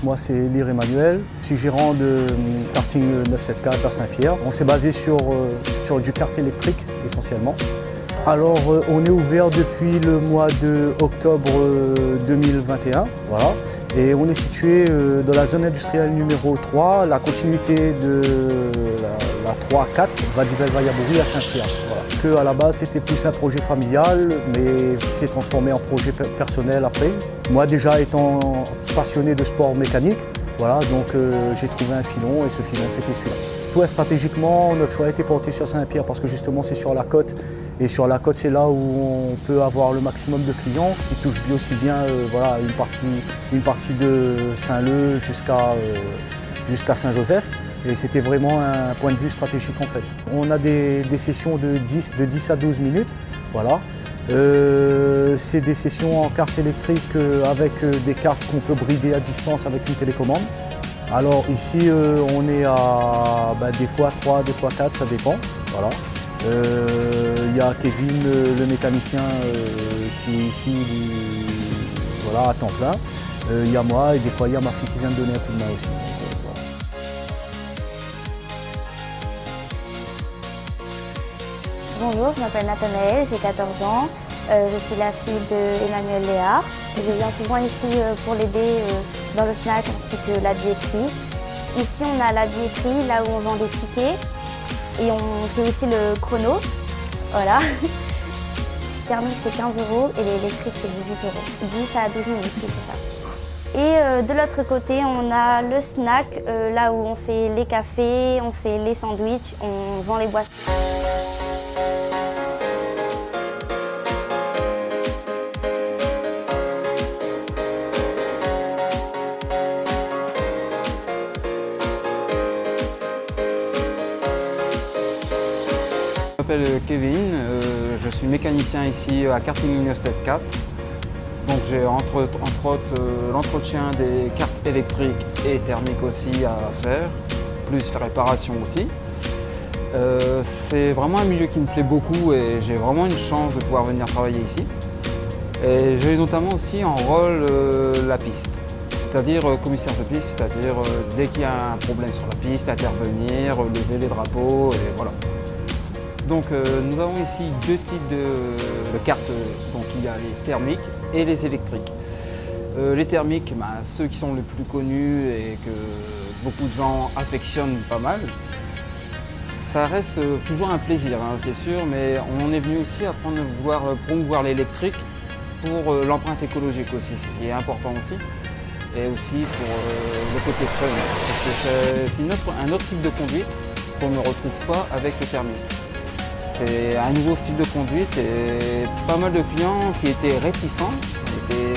moi c'est Lire Emmanuel, je suis gérant de karting 974 à Saint-Pierre. On s'est basé sur du kart électrique essentiellement. Alors on est ouvert depuis le mois de octobre 2021, voilà. Et on est situé dans la zone industrielle numéro 3, la continuité de la 3-4, Vadivelle-Vaillabourie à Saint-Pierre. Voilà. Que à la base c'était plus un projet familial, mais qui s'est transformé en projet personnel après. Moi déjà étant passionné de sport mécanique, voilà, donc j'ai trouvé un filon et ce filon c'était celui-là. Ouais, stratégiquement, notre choix a été porté sur Saint-Pierre parce que justement c'est sur la côte. Et sur la côte, c'est là où on peut avoir le maximum de clients qui touchent aussi bien voilà, une partie de Saint-Leu jusqu'à Saint-Joseph. Et c'était vraiment un point de vue stratégique en fait. On a des sessions de 10 à 12 minutes. Voilà. C'est des sessions en carte électrique avec des cartes qu'on peut brider à distance avec une télécommande. Alors ici, on est à des fois 3, des fois 4, ça dépend. Voilà. Il y a Kevin, le mécanicien, qui est ici voilà, à temps plein. Il y a moi et des fois il y a ma fille qui vient me donner un coup de main aussi. Voilà. Bonjour, je m'appelle Nathanaëlle, j'ai 14 ans. Je suis la fille d'Emmanuel Léard. Je viens souvent ici pour l'aider dans le snack ainsi que la billetterie. Ici on a la billetterie, là où on vend des tickets. Et on fait aussi le chrono, voilà. Le thermique c'est 15 € et l'électrique c'est 18 €. 10 à 12 minutes, c'est ça. Et de l'autre côté, on a le snack, là où on fait les cafés, on fait les sandwichs, on vend les boissons. Je m'appelle Kevin, je suis mécanicien ici à Karting 974. Donc j'ai entre autres l'entretien des cartes électriques et thermiques aussi à faire, plus la réparation aussi. C'est vraiment un milieu qui me plaît beaucoup et j'ai vraiment une chance de pouvoir venir travailler ici. Et j'ai notamment aussi en rôle la piste, c'est-à-dire commissaire de piste, c'est-à-dire dès qu'il y a un problème sur la piste, intervenir, lever les drapeaux et voilà. Donc nous avons ici deux types de cartes, donc il y a les thermiques et les électriques. Les thermiques, ceux qui sont les plus connus et que beaucoup de gens affectionnent pas mal, ça reste toujours un plaisir, hein, c'est sûr, mais on est venu aussi apprendre à vouloir promouvoir l'électrique pour l'empreinte écologique aussi, ce qui est important aussi, et aussi pour le côté fun, parce que c'est un autre type de conduite qu'on ne retrouve pas avec le thermique. C'est un nouveau style de conduite et pas mal de clients qui étaient réticents,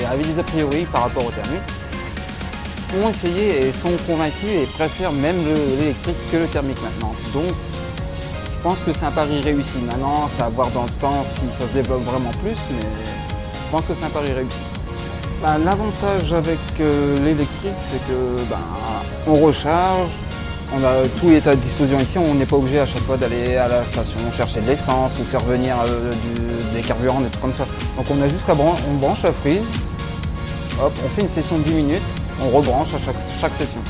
avaient des a priori par rapport au thermique, ont essayé et sont convaincus et préfèrent même l'électrique que le thermique maintenant. Donc je pense que c'est un pari réussi. Maintenant, c'est à voir dans le temps si ça se développe vraiment plus, mais je pense que c'est un pari réussi. L'avantage avec l'électrique, c'est que on recharge. Tout est à disposition ici, on n'est pas obligé à chaque fois d'aller à la station chercher de l'essence ou faire venir des carburants, des trucs comme ça. Donc on a juste on branche la prise, hop, on fait une session de 10 minutes, on rebranche à chaque session.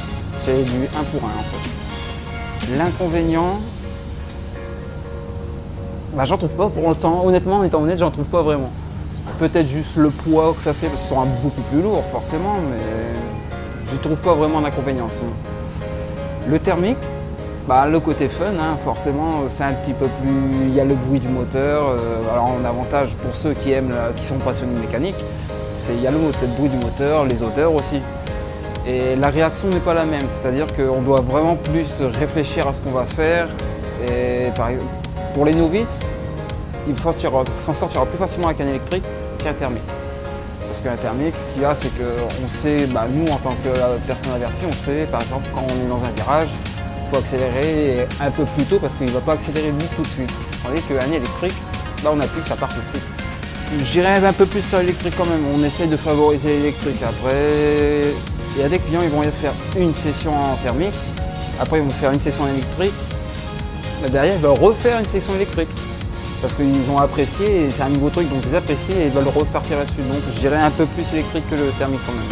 C'est du 1 pour 1 en fait. L'inconvénient, j'en trouve pas pour l'instant, honnêtement, en étant honnête, j'en trouve pas vraiment. Peut-être juste le poids que ça fait, parce que ce sera beaucoup plus lourd forcément, mais je ne trouve pas vraiment d'inconvénient. Le thermique, le côté fun, hein, forcément, c'est un petit peu plus. Il y a le bruit du moteur. Alors, en avantage pour ceux qui aiment, qui sont passionnés de mécanique, il y a le bruit du moteur, les odeurs aussi. Et la réaction n'est pas la même, c'est-à-dire qu'on doit vraiment plus réfléchir à ce qu'on va faire. Et par exemple, pour les novices, ils s'en sortira plus facilement avec un électrique qu'un thermique. Parce qu'un thermique, ce qu'il y a, c'est qu'on sait, nous en tant que personne avertie, on sait par exemple quand on est dans un virage, il faut accélérer un peu plus tôt parce qu'il ne va pas accélérer lui tout de suite. Tandis qu'un électrique, on appuie, ça part tout de suite. Je dirais un peu plus sur l'électrique quand même, on essaye de favoriser l'électrique. Après, il y a des clients, ils vont faire une session en thermique, après ils vont faire une session en électrique, mais derrière ils veulent refaire une session électrique. Parce qu'ils ont apprécié et c'est un nouveau truc, donc ils apprécient et ils veulent repartir là-dessus. Donc je dirais un peu plus électrique que le thermique quand même.